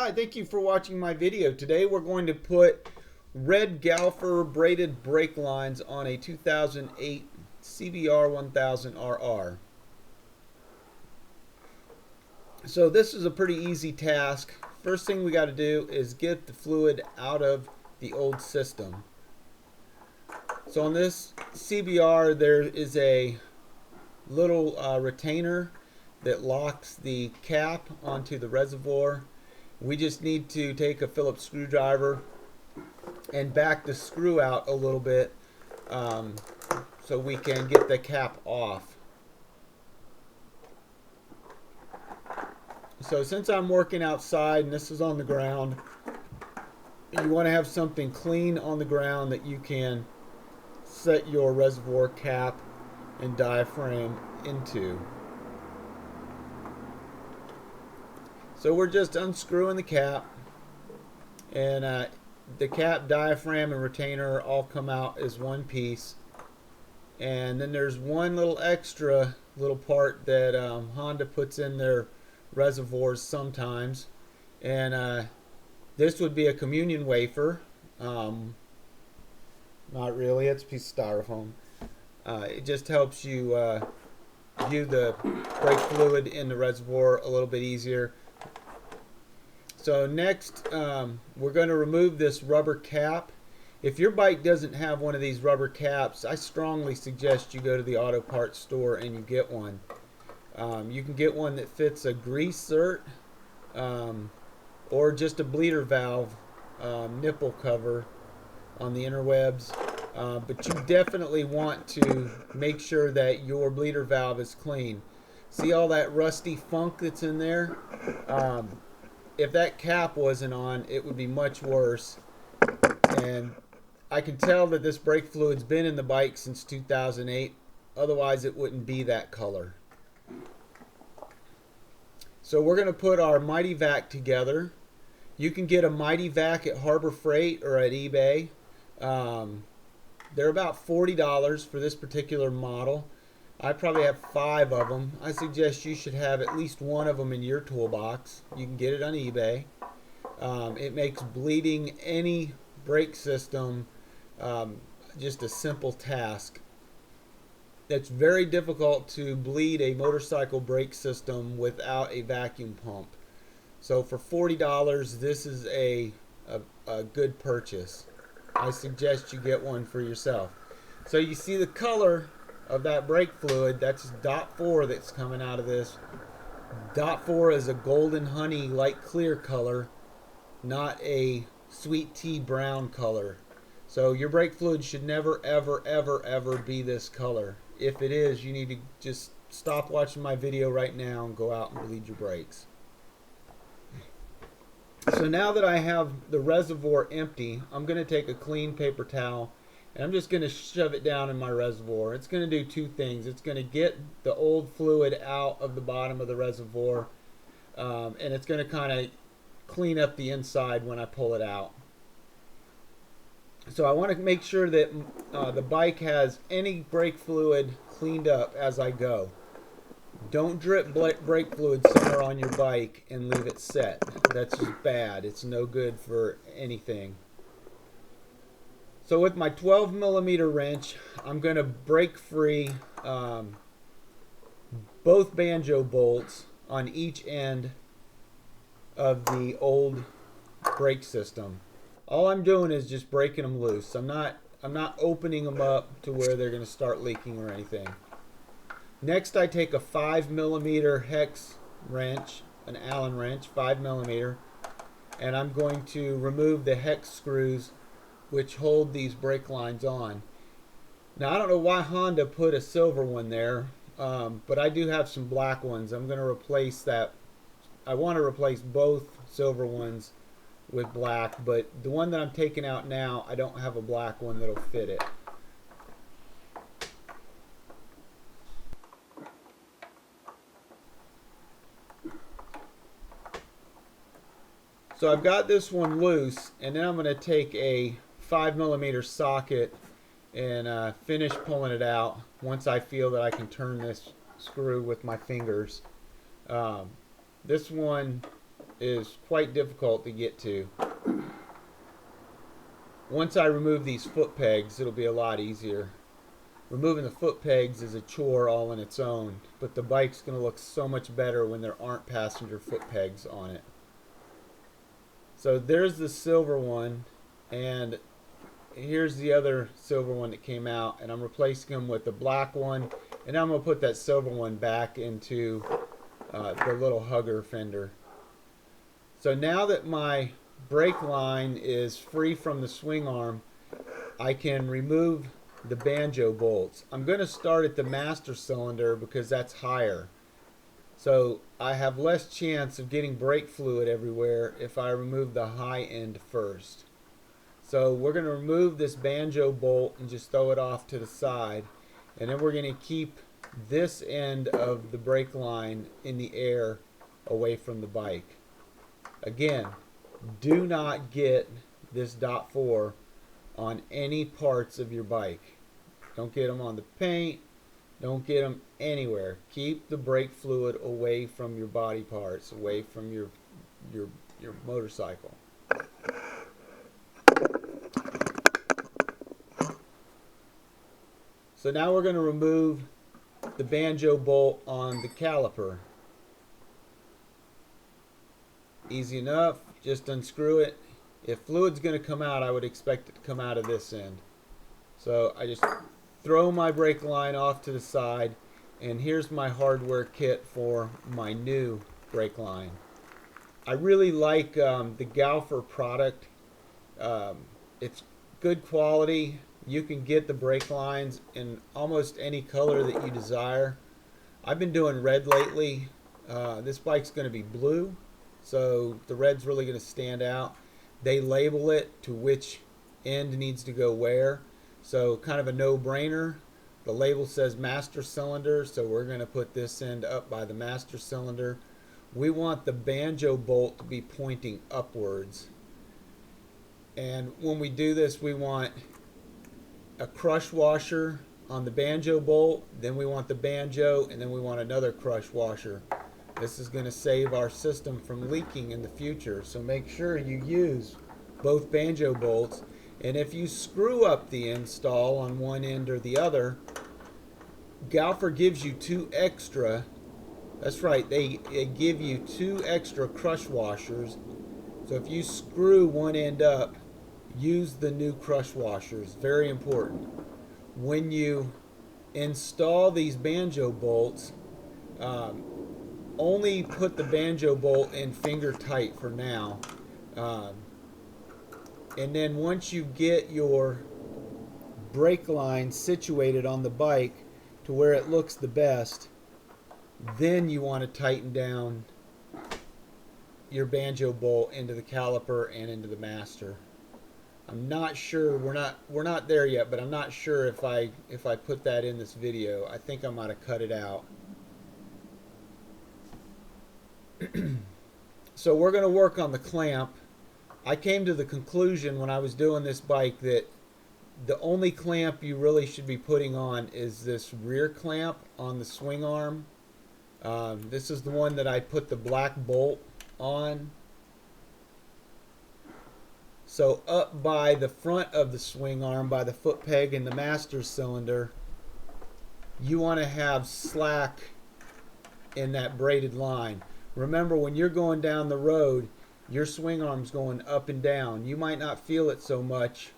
Hi, thank you for watching my video. Today we're going to put Red Galfer braided brake lines on a 2008 CBR 1000RR. So this is a pretty easy task. First thing we got to do is get the fluid out of the old system. So on this CBR there is a little retainer that locks the cap onto the reservoir. We just need to take a Phillips screwdriver and back the screw out a little bit so we can get the cap off. So since I'm working outside and this is on the ground, you want to have something clean on the ground that you can set your reservoir cap and diaphragm into. So we're just unscrewing the cap, and the cap, diaphragm, and retainer all come out as one piece. And then there's one little extra little part that Honda puts in their reservoirs sometimes, and this would be a communion wafer. Not really, it's a piece of styrofoam. It just helps you view the brake fluid in the reservoir a little bit easier. So next, we're going to remove this rubber cap. If your bike doesn't have one of these rubber caps, I strongly suggest you go to the auto parts store and you get one. You can get one that fits a grease cert or just a bleeder valve nipple cover on the interwebs. But you definitely want to make sure that your bleeder valve is clean. See all that rusty funk that's in there? If that cap wasn't on, it would be much worse. And I can tell that this brake fluid's been in the bike since 2008. Otherwise, it wouldn't be that color. So we're going to put our Mighty Vac together. You can get a Mighty Vac at Harbor Freight or at eBay. They're about $40 for this particular model. I probably have 5 of them. I suggest you should have at least one of them in your toolbox. You can get it on eBay. It makes bleeding any brake system just a simple task. It's very difficult to bleed a motorcycle brake system without a vacuum pump. So for $40, this is a good purchase. I suggest you get one for yourself. So you see the color of that brake fluid, that's dot 4 that's coming out of this. Dot 4 is a golden honey light clear color, not a sweet tea brown color. So your brake fluid should never ever be this color. If it is, you need to just stop watching my video right now and go out and bleed your brakes. So now that I have the reservoir empty, I'm going to take a clean paper towel and I'm just going to shove it down in my reservoir. It's going to do two things. It's going to get the old fluid out of the bottom of the reservoir, and it's going to kind of clean up the inside when I pull it out. So I want to make sure that the bike has any brake fluid cleaned up as I go. Don't drip brake fluid somewhere on your bike and leave it set. That's just bad. It's no good for anything. So with my 12mm wrench, I'm going to break free both banjo bolts on each end of the old brake system. All I'm doing is just breaking them loose. I'm not opening them up to where they're going to start leaking or anything. Next, I take a 5mm hex wrench, an Allen wrench, 5mm, and I'm going to remove the hex screws which hold these brake lines on. Now I don't know why Honda put a silver one there, but I do have some black ones. I'm going to replace that. I want to replace both silver ones with black, but the one that I'm taking out now, I don't have a black one that'll fit it. So I've got this one loose, and then I'm going to take a 5mm socket and finish pulling it out once I feel that I can turn this screw with my fingers. This one is quite difficult to get to. Once I remove these foot pegs, it'll be a lot easier. Removing the foot pegs is a chore all on its own, but the bike's going to look so much better when there aren't passenger foot pegs on it. So there's the silver one, and here's the other silver one that came out, and I'm replacing them with the black one, and I'm going to put that silver one back into the little hugger fender. So now that my brake line is free from the swing arm, I can remove the banjo bolts. I'm going to start at the master cylinder because that's higher. So I have less chance of getting brake fluid everywhere if I remove the high end first. So we're going to remove this banjo bolt and just throw it off to the side. And then we're going to keep this end of the brake line in the air away from the bike. Again, do not get this .4 on any parts of your bike. Don't get them on the paint. Don't get them anywhere. Keep the brake fluid away from your body parts, away from your motorcycle. So now we're going to remove the banjo bolt on the caliper. Easy enough. Just unscrew it. If fluid's going to come out, I would expect it to come out of this end. So I just throw my brake line off to the side, and here's my hardware kit for my new brake line. I really like the Galfer product. It's good quality. You can get the brake lines in almost any color that you desire. I've been doing red lately. This bike's going to be blue, so the red's really going to stand out. They label it to which end needs to go where. So kind of a no-brainer. The label says master cylinder, so we're going to put this end up by the master cylinder. We want the banjo bolt to be pointing upwards. And when we do this, we want a crush washer on the banjo bolt, then we want the banjo, and then we want another crush washer. This is going to save our system from leaking in the future, so make sure you use both banjo bolts. And if you screw up the install on one end or the other, Galfer gives you 2 extra. That's right, they give you 2 extra crush washers. So if you screw one end up, use the new crush washers. Very important. When you install these banjo bolts, only put the banjo bolt in finger tight for now. And then once you get your brake line situated on the bike to where it looks the best, then you want to tighten down your banjo bolt into the caliper and into the master. I'm not sure, we're not there yet, but I'm not sure if I put that in this video. I think I might have cut it out. So we're going to work on the clamp. I came to the conclusion when I was doing this bike that the only clamp you really should be putting on is this rear clamp on the swing arm. This is the one that I put the black bolt on. So up by the front of the swing arm, by the foot peg and the master cylinder, you want to have slack in that braided line. Remember, when you're going down the road, your swing arm's going up and down. You might not feel it so much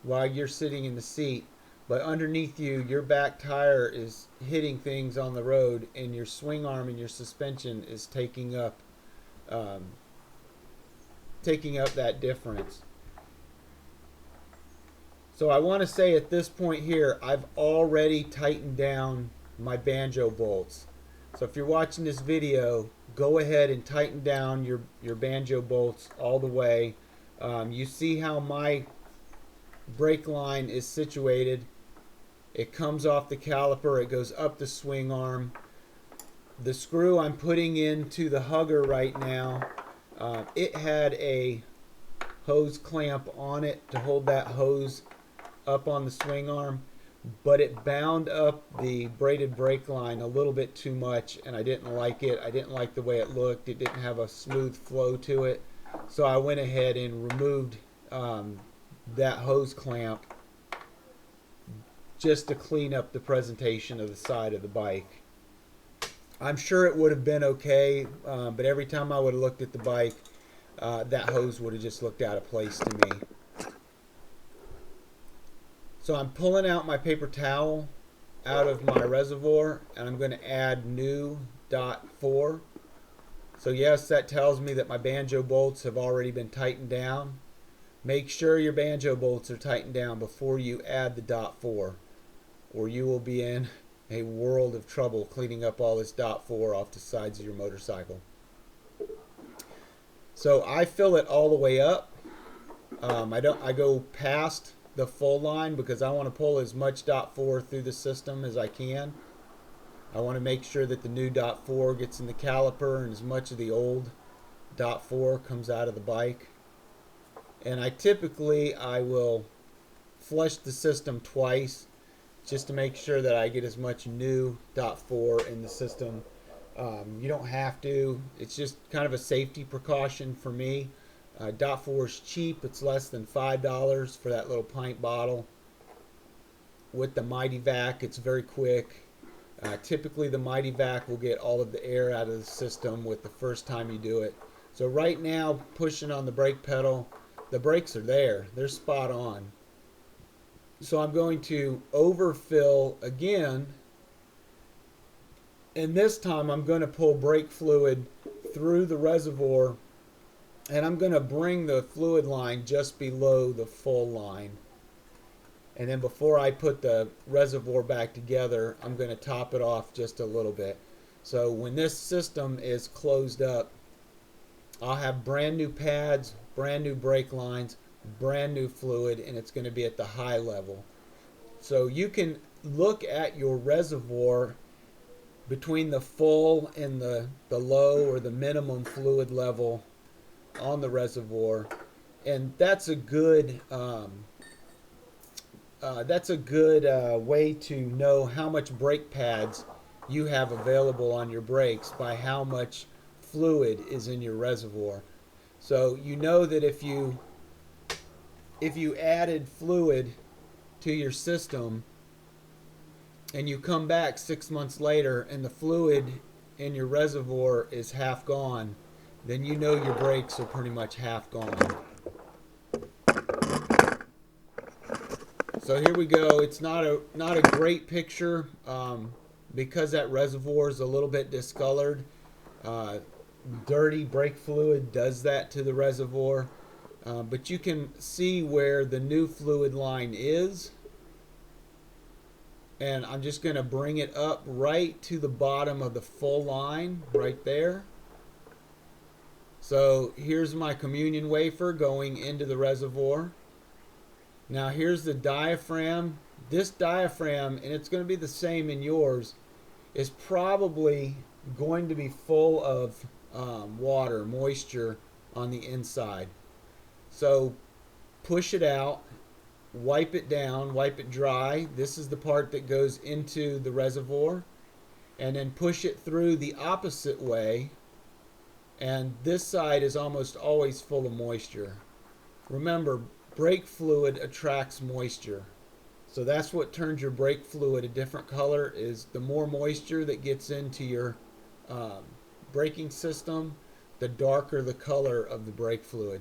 while you're sitting in the seat, but underneath you, your back tire is hitting things on the road, and your swing arm and your suspension is taking up that difference. So I want to say at this point here, I've already tightened down my banjo bolts. So if you're watching this video, go ahead and tighten down your banjo bolts all the way. You see how my brake line is situated. It comes off the caliper, it goes up the swing arm. The screw I'm putting into the hugger right now, it had a hose clamp on it to hold that hose up on the swing arm. but it bound up the braided brake line a little bit too much, and I didn't like it. I didn't like the way it looked. It didn't have a smooth flow to it. So I went ahead and removed that hose clamp just to clean up the presentation of the side of the bike. I'm sure it would have been okay, but every time I would have looked at the bike, that hose would have just looked out of place to me. So I'm pulling out my paper towel out of my reservoir, and I'm going to add new .4. So yes, that tells me that my banjo bolts have already been tightened down. Make sure your banjo bolts are tightened down before you add the .4, or you will be in a world of trouble cleaning up all this .4 off the sides of your motorcycle. So I fill it all the way up. I go past the full line because I want to pull as much .4 through the system as I can. I want to make sure that the new .4 gets in the caliper and as much of the old .4 comes out of the bike. And I will flush the system twice just to make sure that I get as much new .4 in the system. You don't have to. It's just kind of a safety precaution for me. .4 is cheap. It's less than $5 for that little pint bottle. With the Mighty Vac, it's very quick. Typically, the Mighty Vac will get all of the air out of the system with the first time you do it. So right now, pushing on the brake pedal, the brakes are there. They're spot on. So I'm going to overfill again. And this time, I'm going to pull brake fluid through the reservoir, and I'm going to bring the fluid line just below the full line. And then before I put the reservoir back together, I'm going to top it off just a little bit. So when this system is closed up, I'll have brand new pads, brand new brake lines, brand new fluid, and it's going to be at the high level. So you can look at your reservoir between the full and the low or the minimum fluid level on the reservoir, and that's a good way to know how much brake pads you have available on your brakes by how much fluid is in your reservoir. So you know that if you added fluid to your system and you come back 6 months later and the fluid in your reservoir is half gone, then you know your brakes are pretty much half gone. So here we go. It's not a great picture because that reservoir is a little bit discolored. Dirty brake fluid does that to the reservoir, but you can see where the new fluid line is. And I'm just going to bring it up right to the bottom of the full line, right there. So here's my communion wafer going into the reservoir. Now here's the diaphragm. This diaphragm, and it's going to be the same in yours, is probably going to be full of water, moisture on the inside. So push it out, wipe it down, wipe it dry. This is the part that goes into the reservoir. And then push it through the opposite way. And this side is almost always full of moisture. Remember, brake fluid attracts moisture. So that's what turns your brake fluid a different color, is the more moisture that gets into your braking system, the darker the color of the brake fluid.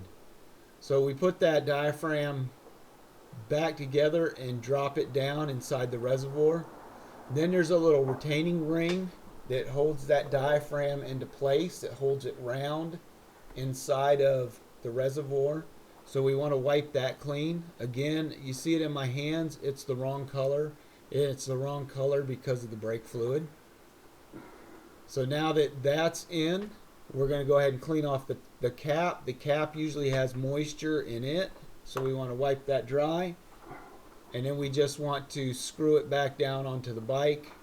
So we put that diaphragm back together and drop it down inside the reservoir. Then there's a little retaining ring that holds that diaphragm into place, that holds it round inside of the reservoir. So we want to wipe that clean. Again, you see it in my hands, it's the wrong color. It's the wrong color because of the brake fluid. So now that that's in, we're going to go ahead and clean off the cap. The cap usually has moisture in it, so we want to wipe that dry. And then we just want to screw it back down onto the bike.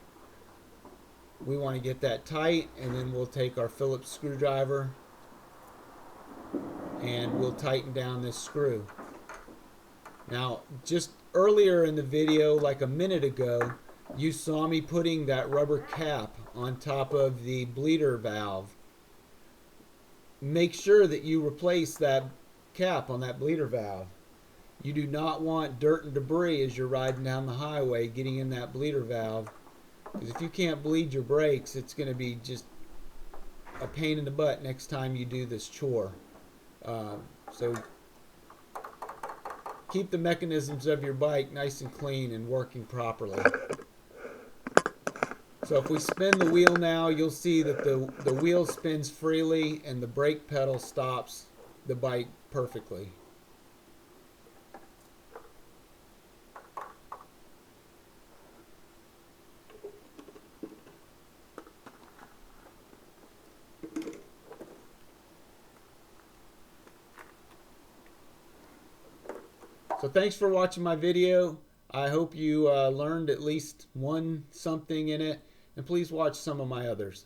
We want to get that tight, and then we'll take our Phillips screwdriver and we'll tighten down this screw. Now, just earlier in the video, like a minute ago, you saw me putting that rubber cap on top of the bleeder valve. Make sure that you replace that cap on that bleeder valve. You do not want dirt and debris as you're riding down the highway getting in that bleeder valve, because if you can't bleed your brakes, it's going to be just a pain in the butt next time you do this chore. So keep the mechanisms of your bike nice and clean and working properly. So if we spin the wheel now, you'll see that the wheel spins freely and the brake pedal stops the bike perfectly. So thanks for watching my video. I hope you learned at least something in it, and please watch some of my others.